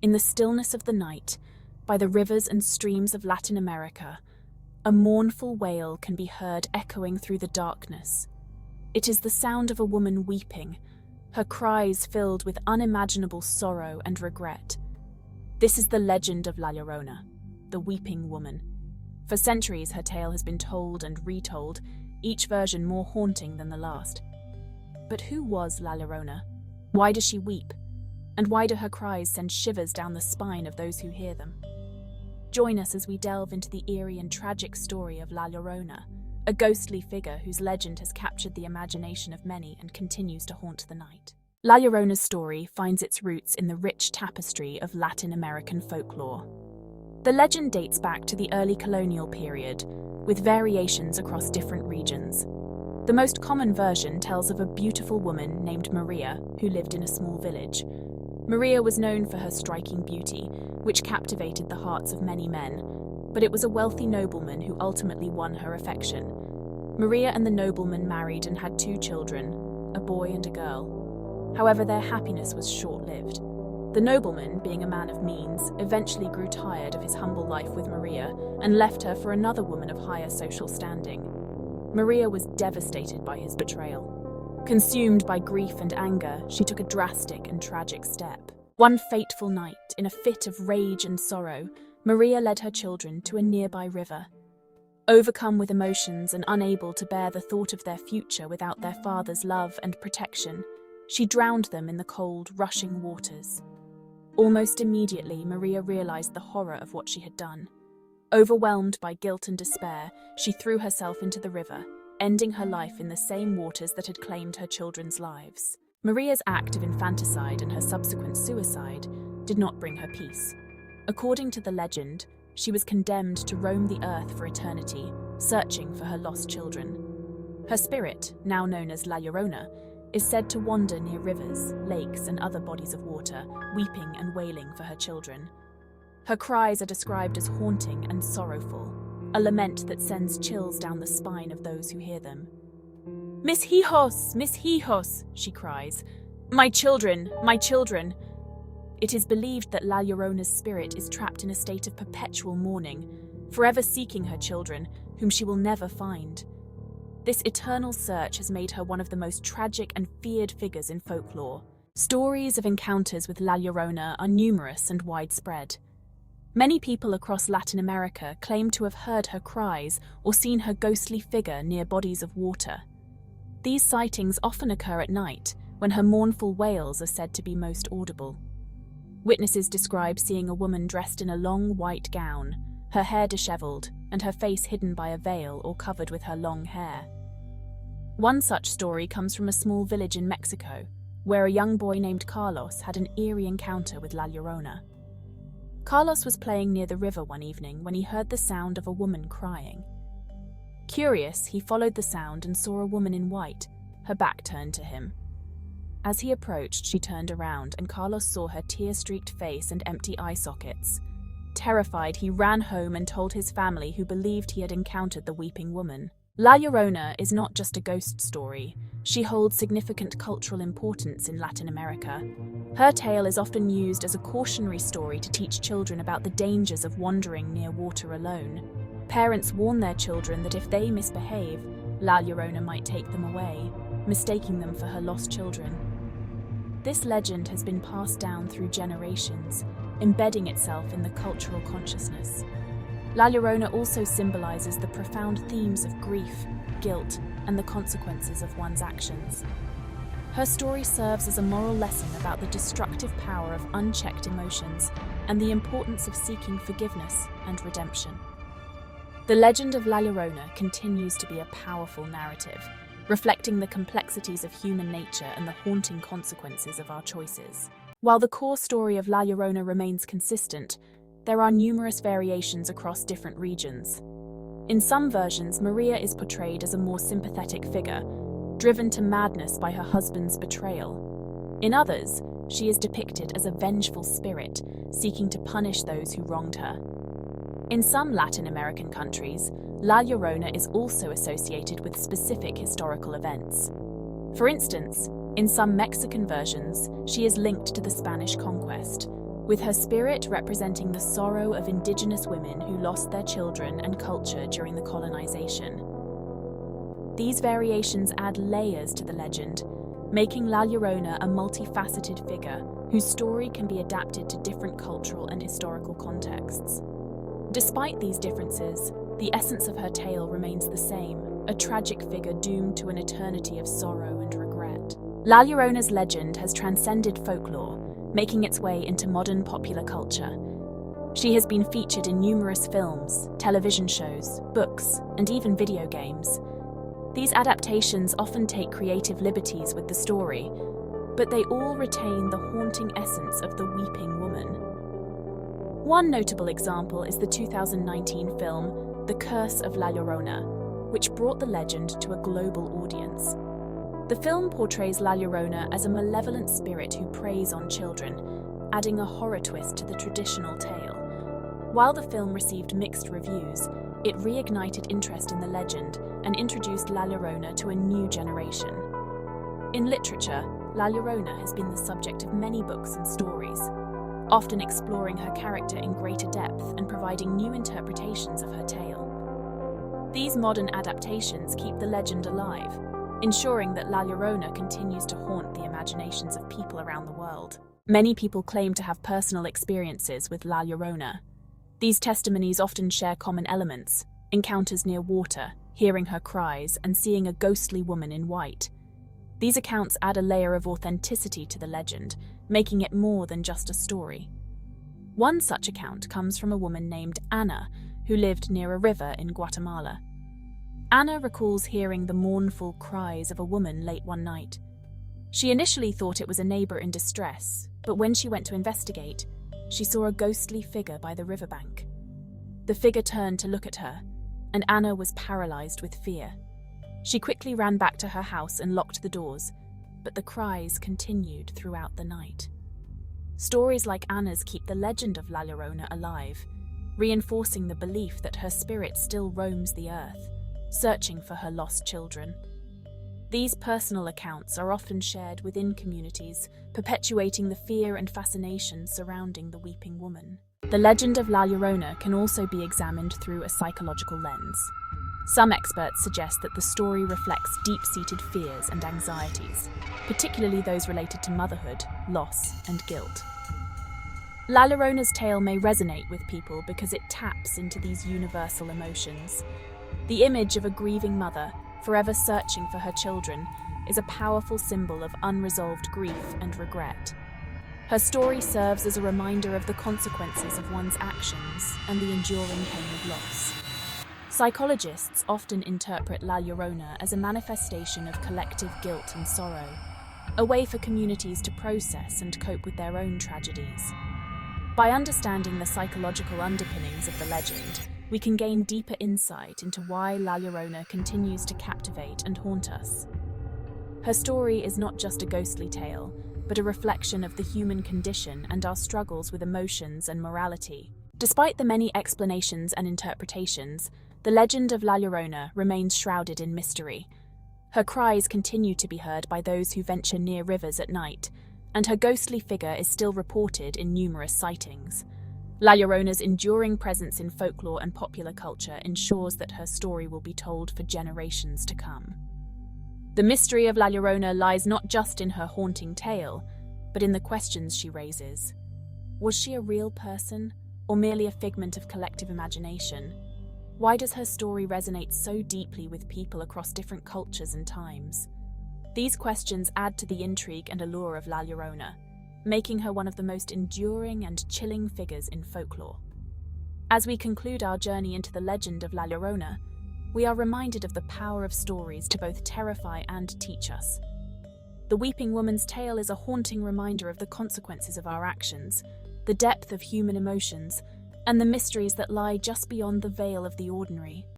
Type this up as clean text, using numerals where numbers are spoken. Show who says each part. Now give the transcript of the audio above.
Speaker 1: In the stillness of the night, by the rivers and streams of Latin America, a mournful wail can be heard echoing through the darkness. It is the sound of a woman weeping, her cries filled with unimaginable sorrow and regret. This is the legend of La Llorona, the weeping woman. For centuries, her tale has been told and retold, each version more haunting than the last. But who was La Llorona? Why does she weep? And why do her cries send shivers down the spine of those who hear them? Join us as we delve into the eerie and tragic story of La Llorona, a ghostly figure whose legend has captured the imagination of many and continues to haunt the night. La Llorona's story finds its roots in the rich tapestry of Latin American folklore. The legend dates back to the early colonial period, with variations across different regions. The most common version tells of a beautiful woman named Maria who lived in a small village. Maria was known for her striking beauty, which captivated the hearts of many men, but it was a wealthy nobleman who ultimately won her affection. Maria and the nobleman married and had 2 children, a boy and a girl. However, their happiness was short-lived. The nobleman, being a man of means, eventually grew tired of his humble life with Maria and left her for another woman of higher social standing. Maria was devastated by his betrayal. Consumed by grief and anger, she took a drastic and tragic step. One fateful night, in a fit of rage and sorrow, Maria led her children to a nearby river. Overcome with emotions and unable to bear the thought of their future without their father's love and protection, she drowned them in the cold, rushing waters. Almost immediately, Maria realized the horror of what she had done. Overwhelmed by guilt and despair, she threw herself into the river, ending her life in the same waters that had claimed her children's lives. Maria's act of infanticide and her subsequent suicide did not bring her peace. According to the legend, she was condemned to roam the earth for eternity, searching for her lost children. Her spirit, now known as La Llorona, is said to wander near rivers, lakes, and other bodies of water, weeping and wailing for her children. Her cries are described as haunting and sorrowful, a lament that sends chills down the spine of those who hear them. "Mis hijos! Mis hijos!" she cries. "My children! My children!" It is believed that La Llorona's spirit is trapped in a state of perpetual mourning, forever seeking her children, whom she will never find. This eternal search has made her one of the most tragic and feared figures in folklore. Stories of encounters with La Llorona are numerous and widespread. Many people across Latin America claim to have heard her cries or seen her ghostly figure near bodies of water. These sightings often occur at night, when her mournful wails are said to be most audible. Witnesses describe seeing a woman dressed in a long white gown, her hair disheveled, and her face hidden by a veil or covered with her long hair. One such story comes from a small village in Mexico, where a young boy named Carlos had an eerie encounter with La Llorona. Carlos was playing near the river one evening when he heard the sound of a woman crying. Curious, he followed the sound and saw a woman in white, her back turned to him. As he approached, she turned around and Carlos saw her tear-streaked face and empty eye sockets. Terrified, he ran home and told his family, who believed he had encountered the weeping woman. La Llorona is not just a ghost story. She holds significant cultural importance in Latin America. Her tale is often used as a cautionary story to teach children about the dangers of wandering near water alone. Parents warn their children that if they misbehave, La Llorona might take them away, mistaking them for her lost children. This legend has been passed down through generations, embedding itself in the cultural consciousness. La Llorona also symbolizes the profound themes of grief, guilt, and the consequences of one's actions. Her story serves as a moral lesson about the destructive power of unchecked emotions and the importance of seeking forgiveness and redemption. The legend of La Llorona continues to be a powerful narrative, reflecting the complexities of human nature and the haunting consequences of our choices. While the core story of La Llorona remains consistent, there are numerous variations across different regions. In some versions, Maria is portrayed as a more sympathetic figure, driven to madness by her husband's betrayal. In others, she is depicted as a vengeful spirit, seeking to punish those who wronged her. In some Latin American countries, La Llorona is also associated with specific historical events. For instance, in some Mexican versions, she is linked to the Spanish conquest, with her spirit representing the sorrow of indigenous women who lost their children and culture during the colonization. These variations add layers to the legend, making La Llorona a multifaceted figure whose story can be adapted to different cultural and historical contexts. Despite these differences, the essence of her tale remains the same, a tragic figure doomed to an eternity of sorrow and regret. La Llorona's legend has transcended folklore, making its way into modern popular culture. She has been featured in numerous films, television shows, books, and even video games. These adaptations often take creative liberties with the story, but they all retain the haunting essence of the weeping woman. One notable example is the 2019 film The Curse of La Llorona, which brought the legend to a global audience. The film portrays La Llorona as a malevolent spirit who preys on children, adding a horror twist to the traditional tale. While the film received mixed reviews, it reignited interest in the legend and introduced La Llorona to a new generation. In literature, La Llorona has been the subject of many books and stories, often exploring her character in greater depth and providing new interpretations of her tale. These modern adaptations keep the legend alive, ensuring that La Llorona continues to haunt the imaginations of people around the world. Many people claim to have personal experiences with La Llorona. These testimonies often share common elements: encounters near water, hearing her cries, and seeing a ghostly woman in white. These accounts add a layer of authenticity to the legend, making it more than just a story. One such account comes from a woman named Anna, who lived near a river in Guatemala. Anna recalls hearing the mournful cries of a woman late one night. She initially thought it was a neighbor in distress, but when she went to investigate, she saw a ghostly figure by the riverbank. The figure turned to look at her, and Anna was paralyzed with fear. She quickly ran back to her house and locked the doors, but the cries continued throughout the night. Stories like Anna's keep the legend of La Llorona alive, reinforcing the belief that her spirit still roams the earth, searching for her lost children. These personal accounts are often shared within communities, perpetuating the fear and fascination surrounding the weeping woman. The legend of La Llorona can also be examined through a psychological lens. Some experts suggest that the story reflects deep-seated fears and anxieties, particularly those related to motherhood, loss, and guilt. La Llorona's tale may resonate with people because it taps into these universal emotions. The image of a grieving mother, forever searching for her children, is a powerful symbol of unresolved grief and regret. Her story serves as a reminder of the consequences of one's actions and the enduring pain of loss. Psychologists often interpret La Llorona as a manifestation of collective guilt and sorrow, a way for communities to process and cope with their own tragedies. By understanding the psychological underpinnings of the legend, we can gain deeper insight into why La Llorona continues to captivate and haunt us. Her story is not just a ghostly tale, but a reflection of the human condition and our struggles with emotions and morality. Despite the many explanations and interpretations, the legend of La Llorona remains shrouded in mystery. Her cries continue to be heard by those who venture near rivers at night, and her ghostly figure is still reported in numerous sightings. La Llorona's enduring presence in folklore and popular culture ensures that her story will be told for generations to come. The mystery of La Llorona lies not just in her haunting tale, but in the questions she raises. Was she a real person, or merely a figment of collective imagination? Why does her story resonate so deeply with people across different cultures and times? These questions add to the intrigue and allure of La Llorona, making her one of the most enduring and chilling figures in folklore. As we conclude our journey into the legend of La Llorona, we are reminded of the power of stories to both terrify and teach us. The Weeping Woman's tale is a haunting reminder of the consequences of our actions, the depth of human emotions, and the mysteries that lie just beyond the veil of the ordinary.